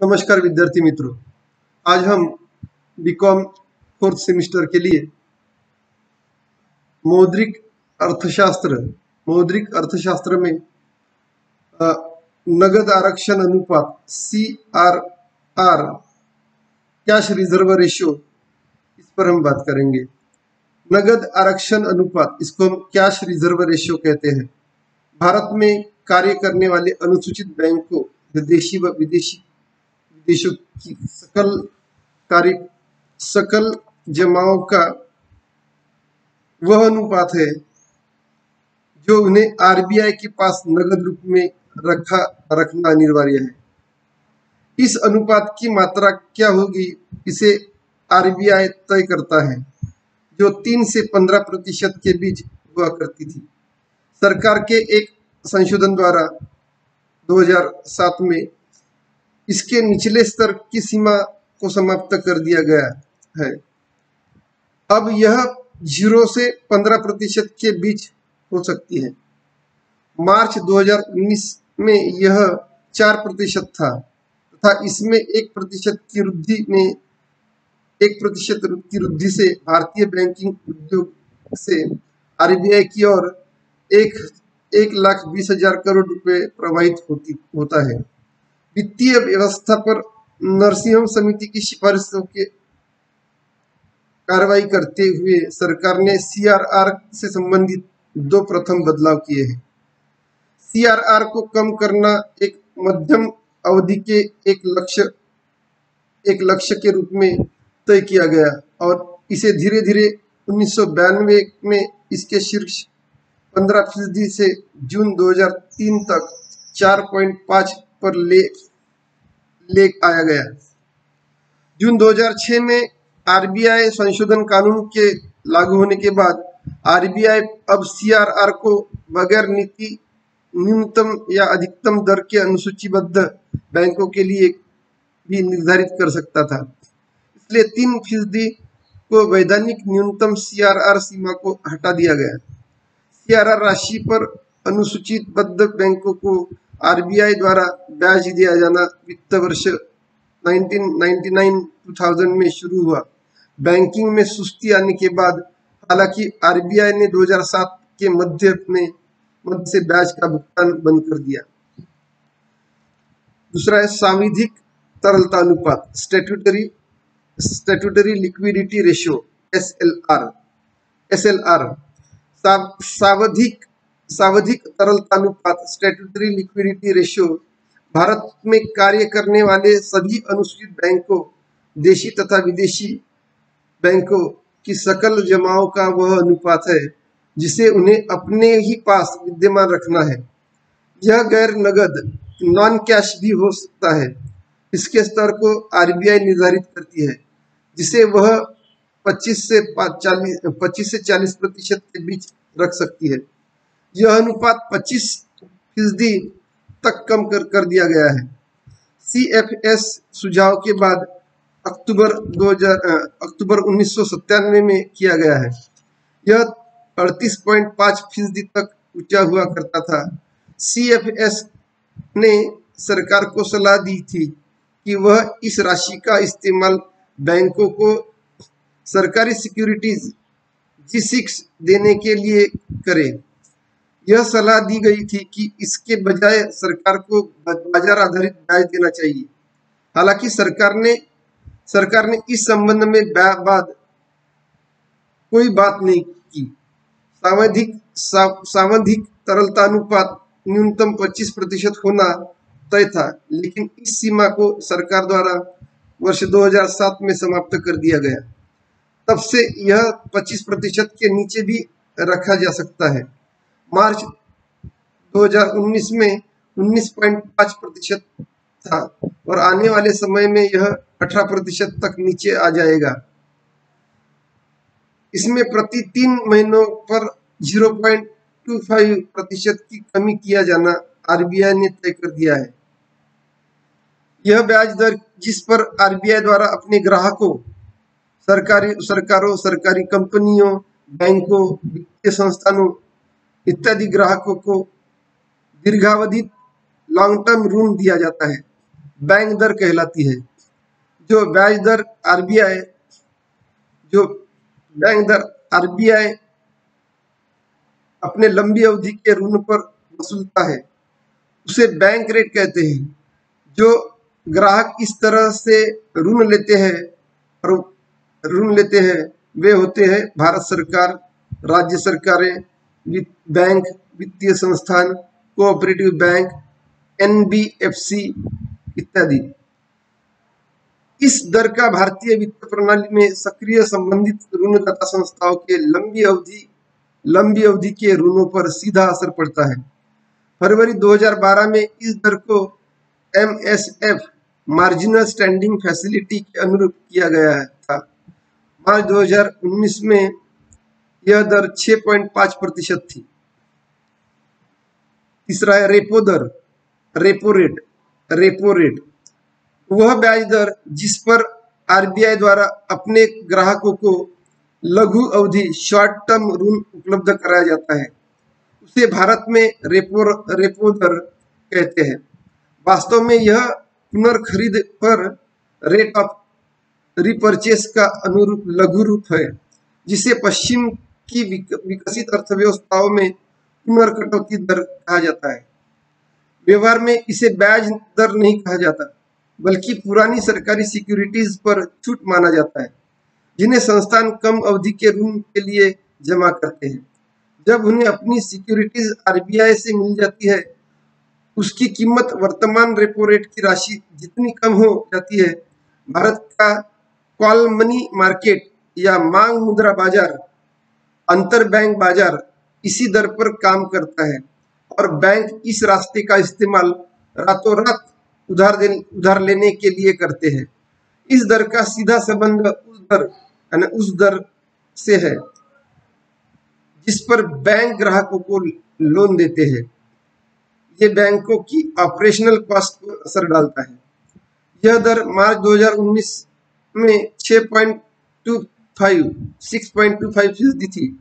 नमस्कार विद्यार्थी मित्रों। आज हम बीकॉम फोर्थ सेमिस्टर के लिए मौद्रिक अर्थशास्त्र में अ, नगद आरक्षण अनुपात CRR कैश रिजर्व रेशियो इस पर हम बात करेंगे। नगद आरक्षण अनुपात, इसको हम कैश रिजर्व रेशियो कहते हैं। भारत में कार्य करने वाले अनुसूचित बैंकों, विदेशी व विदेशों की सकल जमाओं का वह अनुपात है जो उन्हें आरबीआई के पास नगद रूप में रखना अनिवार्य है। इस अनुपात की मात्रा क्या होगी, इसे आरबीआई तय करता है, जो 3 से 15% के बीच हुआ करती थी। सरकार के एक संशोधन द्वारा 2007 में इसके निचले स्तर की सीमा को समाप्त कर दिया गया है। अब यह 0 से 15% के बीच हो सकती है। मार्च 2019 में यह 4% था तथा इसमें 1% की वृद्धि से भारतीय बैंकिंग उद्योग से आरबीआई की ओर 1,20,000 करोड़ रुपए प्रवाहित होता है। वित्तीय व्यवस्था पर नरसिंहम समिति की सिफारिशों के कार्रवाई करते हुए सरकार ने CRR से संबंधित 2 प्रथम बदलाव किए हैं। CRR को कम करना एक मध्यम अवधि के एक लक्ष्य के रूप में तय किया गया और इसे धीरे धीरे 1992 में इसके शीर्ष 15% से जून 2003 तक 4.5 पर ले आया गया। जून 2006 में आरबीआई संशोधन कानून के लागू होने के बाद आरबीआई अब CRR को बगैर नीति न्यूनतम या अधिकतम दर के अनुसूचीबद्ध बैंकों के लिए भी निर्धारित कर सकता था। इसलिए 3% को वैधानिक न्यूनतम CRR सीमा को हटा दिया गया। CRR राशि पर अनुसूचीबद्ध बैंकों को आरबीआई द्वारा ब्याज दिया जाना वित्त वर्ष 1999-2000 में शुरू हुआ। बैंकिंग में सुस्ती आने के बाद हालांकि आरबीआई ने 2007 के मध्य से ब्याज का भुगतान बंद कर दिया। दूसरा है सांविधिक तरलता अनुपात, स्टैट्यूटरी लिक्विडिटी रेशियो, SLR। सावधिक तरलता अनुपात, स्टैट्यूटरी लिक्विडिटी रेशियो, भारत में कार्य करने वाले सभी अनुसूचित बैंकों, देशी तथा विदेशी बैंकों की सकल जमाओं का वह अनुपात है जिसे उन्हें अपने ही पास विद्यमान रखना है। यह गैर नगद नॉन कैश भी हो सकता है। इसके स्तर को आरबीआई निर्धारित करती है, जिसे वह 25 से 40% के बीच रख सकती है। यह अनुपात 25% तक कम कर दिया गया है। CFS सुझाव के बाद अक्टूबर 1997 में किया गया है। यह 38.5% तक ऊंचा हुआ करता था। CFS ने सरकार को सलाह दी थी कि वह इस राशि का इस्तेमाल बैंकों को सरकारी सिक्योरिटीज G6 देने के लिए करे। यह सलाह दी गई थी कि इसके बजाय सरकार को बाजार आधारित ब्याज देना चाहिए। हालांकि सरकार ने इस संबंध में बाद कोई बात नहीं की। सांविधिक तरलता अनुपात न्यूनतम 25% होना तय था, लेकिन इस सीमा को सरकार द्वारा वर्ष 2007 में समाप्त कर दिया गया। तब से यह 25% के नीचे भी रखा जा सकता है। मार्च 2019 में 19.5% था और आने वाले समय में यह 18% तक नीचे आ जाएगा। इसमें प्रति 3 महीनों पर 0.25% की कमी किया जाना आरबीआई ने तय कर दिया है। यह ब्याज दर जिस पर आरबीआई द्वारा अपने ग्राहकों, सरकारी कंपनियों, बैंकों, वित्तीय संस्थानों इत्यादि ग्राहकों को दीर्घावधि लॉन्ग टर्म ऋण दिया जाता है। बैंक दर कहलाती है। जो ब्याज दर आरबीआई जो बैंक दर आरबीआई अपने लंबी अवधि के ऋण पर वसूलता है उसे बैंक रेट कहते हैं। जो ग्राहक इस तरह से ऋण लेते हैं और ऋण लेते हैं वे होते हैं भारत सरकार, राज्य सरकारें, बैंक, वित्तीय संस्थान, कोऑपरेटिव बैंक, एनबीएफसी इत्यादि। इस दर का भारतीय वित्त प्रणाली में सक्रिय संबंधित ऋणदाता संस्थाओं के लंबी अवधि के ऋणों पर सीधा असर पड़ता है। फरवरी 2012 में इस दर को एमएसएफ मार्जिनल स्टैंडिंग फैसिलिटी के अनुरूप किया गया था। मार्च 2019 में यह दर 6.5% थी। तीसरा है रेपो दर, रेपो रेट वह ब्याज दर जिस पर आरबीआई द्वारा अपने ग्राहकों को लघु अवधि शॉर्ट टर्म ऋण उपलब्ध कराया जाता है उसे भारत में रेपो दर कहते हैं। वास्तव में यह पुनर्खरीद पर रेट ऑफ रिपर्चेस का अनुरूप लघु रूप है जिसे पश्चिम की विकसित अर्थव्यवस्थाओं में पुनर्कटौती दर कहा जाता है। व्यवहार में इसे ब्याज दर नहीं कहा जाता बल्कि पुरानी सरकारी सिक्योरिटीज पर छूट माना जाता है जिन्हें संस्थान कम अवधि के ऋण के लिए जमा करते हैं। जब उन्हें अपनी सिक्योरिटीज आरबीआई से मिल जाती है उसकी कीमत वर्तमान रेपो रेट की राशि जितनी कम हो जाती है, भारत का कॉल मनी मार्केट या मांग मुद्रा बाजार, अंतर बैंक बाजार इसी दर पर काम करता है और बैंक इस रास्ते का इस्तेमाल रातों रात उधार लेने के लिए करते हैं। इस दर का सीधा संबंध उस दर से है जिस पर बैंक ग्राहकों को लोन देते हैं। ये बैंकों की ऑपरेशनल कॉस्ट पर असर डालता है। यह दर मार्च 2019 में 6.25% थी।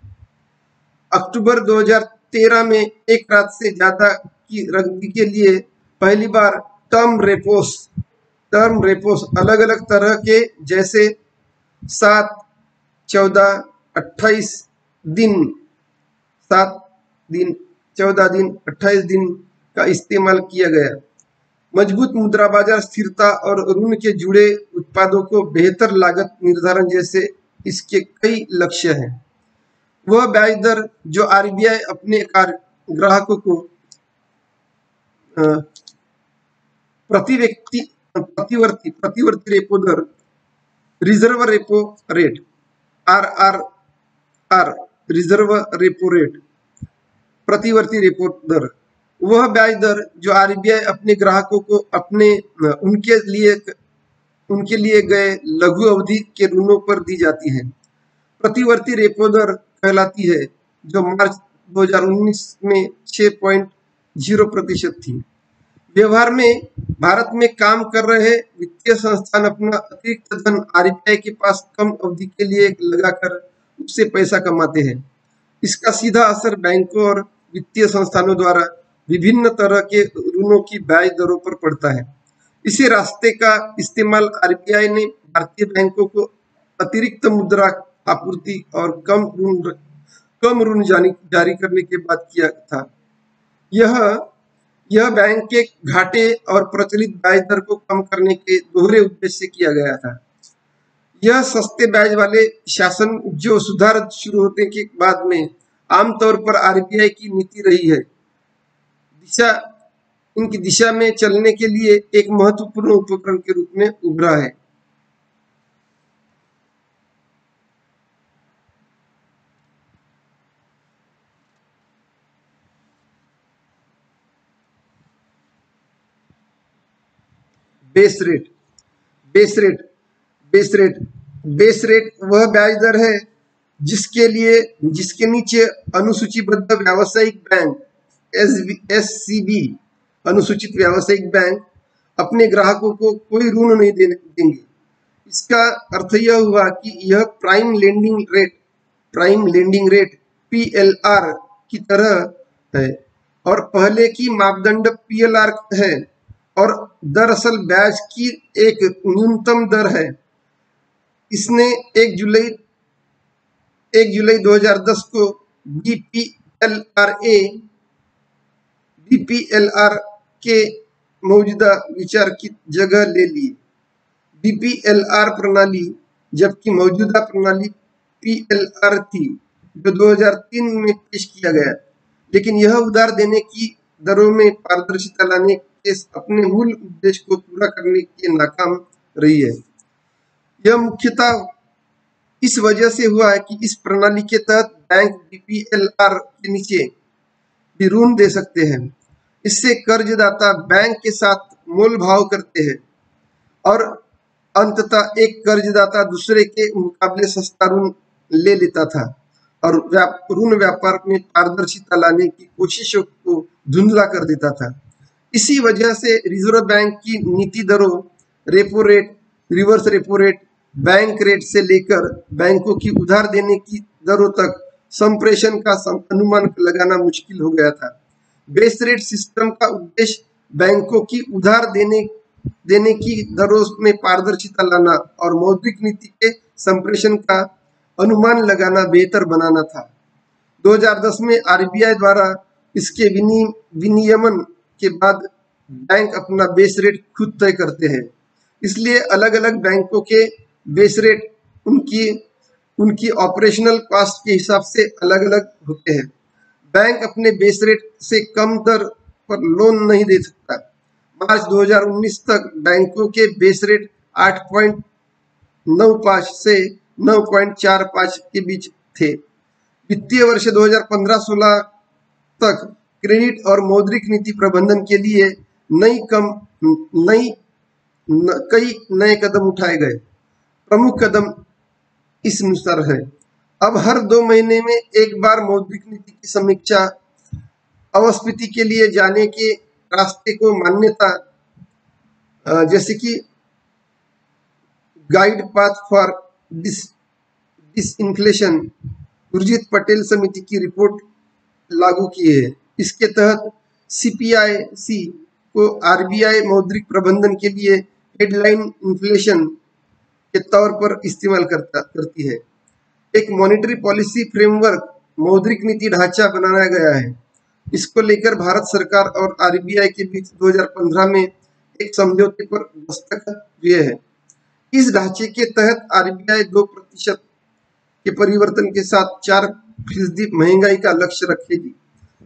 अक्टूबर 2013 में एक रात से ज्यादा की अवधि के लिए पहली बार टर्म रेपोस अलग अलग तरह के जैसे 7, 14, 28 दिन, 7 दिन, 14 दिन, 28 दिन का इस्तेमाल किया गया। मजबूत मुद्रा बाजार स्थिरता और ऋण के जुड़े उत्पादों को बेहतर लागत निर्धारण जैसे इसके कई लक्ष्य हैं। वह ब्याज दर जो आरबीआई अपने ग्राहकों को प्रतिवर्ती रेपो दर, reserve repo rate RRR, reserve repo rate, प्रतिवर्ती रेपो दर वह ब्याज दर जो आरबीआई अपने ग्राहकों को उनके लिए गए लघु अवधि के ऋणों पर दी जाती है। प्रतिवर्ती रेपो दर कहलाती है जो मार्च 2019 में 6.0% थी। व्यवहार में भारत में काम कर रहे वित्तीय संस्थान अपना अतिरिक्त धन आरबीआई के पास कम अवधि के लिए लगाकर उससे पैसा कमाते हैं। इसका सीधा असर बैंकों और वित्तीय संस्थानों द्वारा विभिन्न तरह के ऋणों की ब्याज दरों पर पड़ता है। इसी रास्ते का इस्तेमाल आरबीआई ने भारतीय बैंकों को अतिरिक्त मुद्रा आपूर्ति और कम ऋण जारी करने के बाद किया था। यह बैंक के घाटे और प्रचलित ब्याज दर को कम करने के दोहरे उद्देश्य से किया गया था। यह सस्ते ब्याज वाले शासन जो सुधार शुरू होने के बाद में आमतौर पर आरबीआई की नीति रही है, इनकी दिशा में चलने के लिए एक महत्वपूर्ण उपकरण के रूप में उभरा है। बेस रेट वह ब्याज दर है जिसके नीचे अनुसूचीबद्ध व्यावसायिक बैंक एससीबी अनुसूचित व्यावसायिक बैंक अपने ग्राहकों को कोई ऋण नहीं देंगे। इसका अर्थ यह हुआ कि यह प्राइम लेंडिंग रेट पीएलआर की तरह है और पहले की मापदंड पीएलआर है और दरअसल ब्याज की एक न्यूनतम दर है। इसने 1 जुलाई 2010 को बीपीएलआरए बीपीएलआर के मौजूदा विचार की जगह ले ली। बीपीएलआर प्रणाली, जबकि मौजूदा प्रणाली पीएलआर थी, जो 2003 में पेश किया गया, लेकिन यह उधार देने की दरों में पारदर्शिता लाने के अपने मूल उद्देश्य को पूरा करने के नाकाम रही है। यह मुख्यतः इस वजह से हुआ है कि इस प्रणाली के तहत बैंक बीपीएलआर के नीचे भी ऋण दे सकते हैं। इससे कर्जदाता बैंक के साथ मोल भाव करते हैं और अंततः एक कर्जदाता दूसरे के मुकाबले सस्ता ऋण ले लेता था और ऋण व्यापार में पारदर्शिता लाने की कोशिशों को धुंधला कर देता था। इसी वजह से रिजर्व बैंक की नीति दरों, repo rate, reverse repo rate, bank rate से लेकर बैंकों की उधार देने की दरों तक संप्रेषण का अनुमान लगाना मुश्किल हो गया था। बेस रेट सिस्टम का उद्देश्य बैंकों की उधार देने की दरों में पारदर्शिता लाना और मौद्रिक नीति के संप्रेषण का अनुमान लगाना बेहतर बनाना था। 2010 में आरबीआई द्वारा इसके विनियमन के बाद बैंक अपना बेस रेट खुद तय करते हैं। इसलिए अलग अलग बैंकों के बेस रेट उनकी ऑपरेशनल कॉस्ट के हिसाब से अलग अलग होते हैं। बैंक अपने बेस रेट से कम दर पर लोन नहीं दे सकता। मार्च 2019 तक बैंकों के बेस रेट 8.95 से 9.45 के बीच थे। वित्तीय वर्ष 2015-16 तक क्रेडिट और मौद्रिक नीति प्रबंधन के लिए कई नए कदम उठाए गए। प्रमुख कदम इस अनुसार है। अब हर 2 महीने में एक बार मौद्रिक नीति की समीक्षा, अपस्फीति के लिए जाने के रास्ते को मान्यता, जैसे कि guide path for disinflation, Urjit Patel समिति की रिपोर्ट लागू की है। इसके तहत सीपीआईसी को आरबीआई मौद्रिक प्रबंधन के लिए हेडलाइन इन्फ्लेशन के तौर पर इस्तेमाल करती है। एक मॉनेटरी पॉलिसी फ्रेमवर्क, मौद्रिक नीति ढांचा बनाया गया है। इसको लेकर भारत सरकार और आरबीआई के बीच 2015 में एक समझौते पर दस्तखत हुए हैं। इस ढांचे के तहत आरबीआई 2% के परिवर्तन के साथ 4% महंगाई का लक्ष्य रखेगी।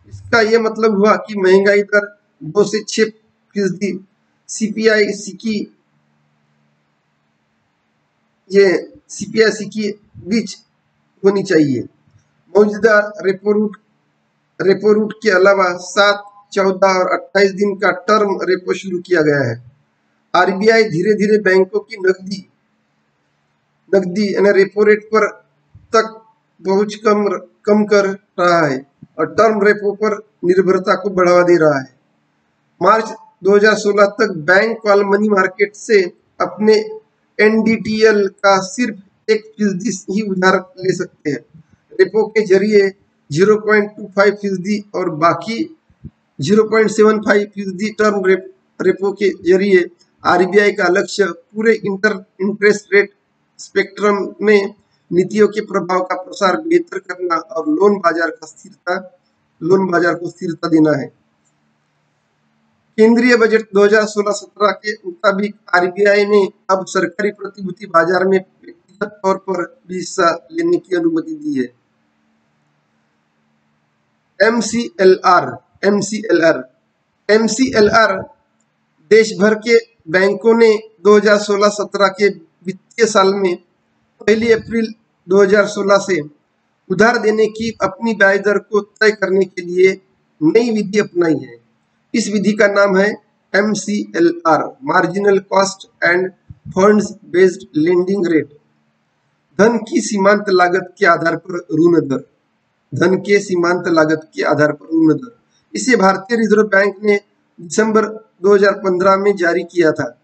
इसका यह मतलब हुआ कि महंगाई दर 2 से 6% सीपीआईसी की बीच होनी चाहिए। मौजूदा रेपो रूट के अलावा 7, 14 और 28 दिन का टर्म रेपो शुरू किया गया है। आरबीआई धीरे धीरे बैंकों की नकदी यानी रेपो रेट पर तक पहुंच कम कर रहा है और टर्म रेपो पर निर्भरता को बढ़ावा दे रहा है। मार्च 2016 तक बैंक कॉल मनी मार्केट से अपने एनडीटीएल का सिर्फ 1% ही उधार ले सकते हैं। रेपो के जरिए 0.25% और बाकी 0.75% टर्म रेपो के जरिए आरबीआई का लक्ष्य पूरे इंटरेस्ट रेट स्पेक्ट्रम में नीतियों के प्रभाव का प्रसार बेहतर करना और लोन बाजार को स्थिरता देना है। केंद्रीय बजट 2016-17 के मुताबिक आरबीआई ने अब सरकारी प्रतिभूति बाजार में व्यक्तिगत तौर पर भी हिस्सा लेने की अनुमति दी है। एमसीएलआर देश भर के बैंकों ने 2016-17 के वित्तीय साल में 1 अप्रैल 2016 से उधार देने की अपनी ब्याज दर को तय करने के लिए नई विधि अपनाई है। इस विधि का नाम है MCLR, marginal cost end funds based lending rate. धन की सीमांत लागत के आधार पर ऋण दर। इसे भारतीय रिजर्व बैंक ने दिसंबर 2015 में जारी किया था।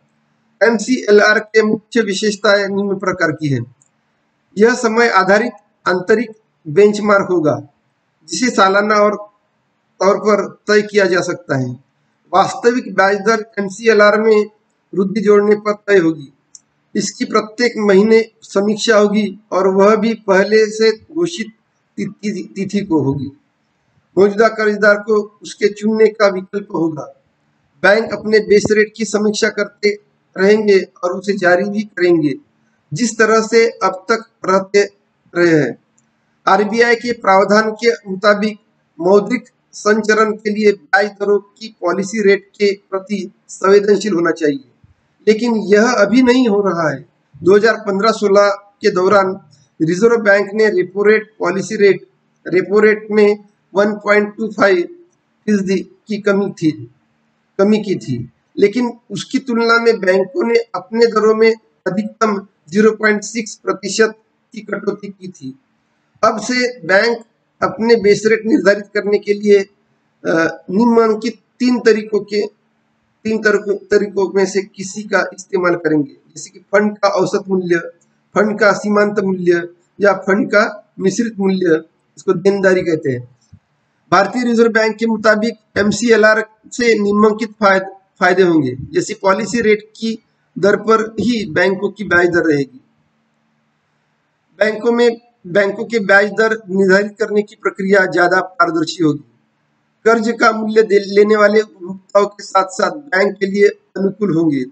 MCLR के मुख्य विशेषताएं निम्न प्रकार की है। यह समय आधारित आंतरिक बेंचमार्क होगा, जिसे सालाना और तौर पर तय किया जा सकता है। वास्तविक ब्याज दर MCLR में वृद्धि जोड़ने पर तय होगी। इसकी प्रत्येक महीने समीक्षा होगी और वह भी पहले से घोषित तिथि को होगी। मौजूदा कर्जदार को उसके चुनने का विकल्प होगा। बैंक अपने बेस रेट की समीक्षा करते रहेंगे और उसे जारी भी करेंगे, जिस तरह से अब तक रहते रहे हैं। RBI के प्रावधान के मुताबिक मौद्रिक संचरण के लिए ब्याज दरों की पॉलिसी रेट के प्रति संवेदनशील होना चाहिए, लेकिन यह अभी नहीं हो रहा है। 2015-16 के दौरान रिजर्व बैंक ने रेपो रेट में 1.25% की कमी की थी, लेकिन उसकी तुलना में बैंकों ने अपने दरों में अधिकतम 0.6% की कटौती की थी। अब से बैंक अपने बेस रेट निर्धारित करने के लिए निम्नलिखित तीन तरीकों में से किसी का इस्तेमाल करेंगे, जैसे कि फंड का औसत मूल्य, फंड का सीमांत मूल्य या फंड का मिश्रित मूल्य, इसको देनदारी कहते हैं। भारतीय रिजर्व बैंक के मुताबिक MCLR से निम्नलिखित फायदे होंगे, जैसे पॉलिसी रेट की दर पर ही बैंकों की ब्याज दर रहेगी। बैंकों के ब्याज दर निर्धारित करने की प्रक्रिया ज्यादा पारदर्शी होगी। कर्ज का मूल्य लेने वाले उपभोक्ताओं के साथ साथ बैंक के लिए अनुकूल होंगे,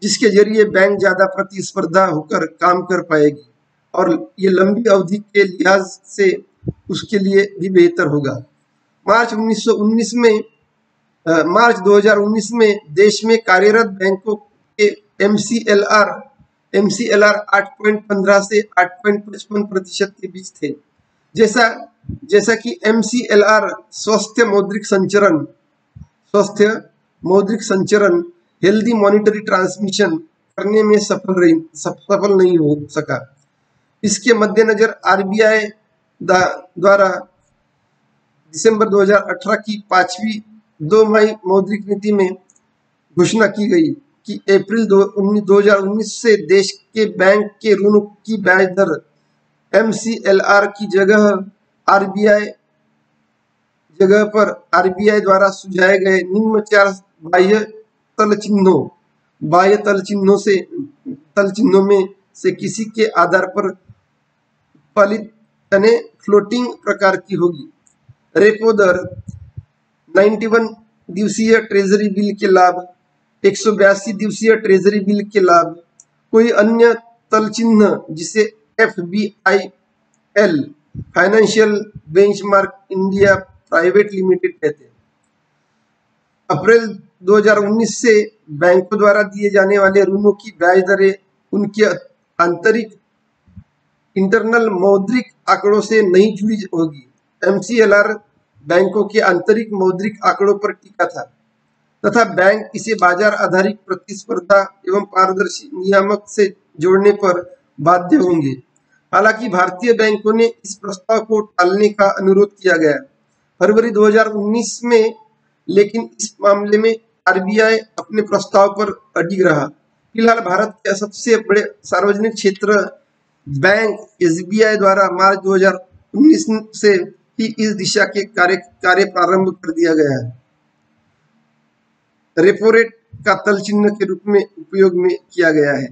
जिसके जरिए बैंक ज्यादा प्रतिस्पर्धा होकर काम कर पाएगी और ये लंबी अवधि के लिहाज से उसके लिए भी बेहतर होगा। मार्च 2019 में देश में कार्यरत बैंकों के MCLR 8.15 से 8.55% के बीच थे। जैसा कि MCLR स्वस्थ मौद्रिक संचरण हेल्दी मॉनिटरी ट्रांसमिशन करने में सफल नहीं हो सका। इसके मद्देनजर RBI द्वारा दिसंबर 2018 की 5वीं 2 मई मौद्रिक नीति में घोषणा की गई कि अप्रैल 2019 से देश के बैंक के ऋणों की ब्याज दर MCLR की जगह RBI द्वारा सुझाए गए निम्न 4 बाह्य तल चिन्हों में से किसी के आधार पर उत्पादित यानी फ्लोटिंग प्रकार की होगी। रेपो दर 91 दिवसीय ट्रेजरी बिल के लाभ, 182 दिवसीय ट्रेजरी बिल के लाभ, कोई अन्य तल चिन्ह जिसे FBIL financial benchmark India private limited कहते हैं। अप्रैल 2019 से बैंकों द्वारा दिए जाने वाले ऋणों की ब्याज दरें उनके आंतरिक इंटरनल मौद्रिक आंकड़ों से नहीं जुड़ी होगी। MCLR बैंकों के आंतरिक मौद्रिक आंकड़ों पर टिका था तथा बैंक इसे बाजार आधारित प्रतिस्पर्धा एवं पारदर्शी नियामक से जोड़ने पर बाध्य होंगे। हालांकि भारतीय बैंकों ने इस प्रस्ताव को टालने का अनुरोध किया गया फरवरी 2019 में, लेकिन इस मामले में RBI अपने प्रस्ताव पर अडिग रहा। फिलहाल भारत के सबसे बड़े सार्वजनिक क्षेत्र बैंक SBI द्वारा मार्च 2019 से ही इस दिशा के कार्य प्रारंभ कर दिया गया है। रेपो रेट का तल चिन्ह के रूप में उपयोग में किया गया है।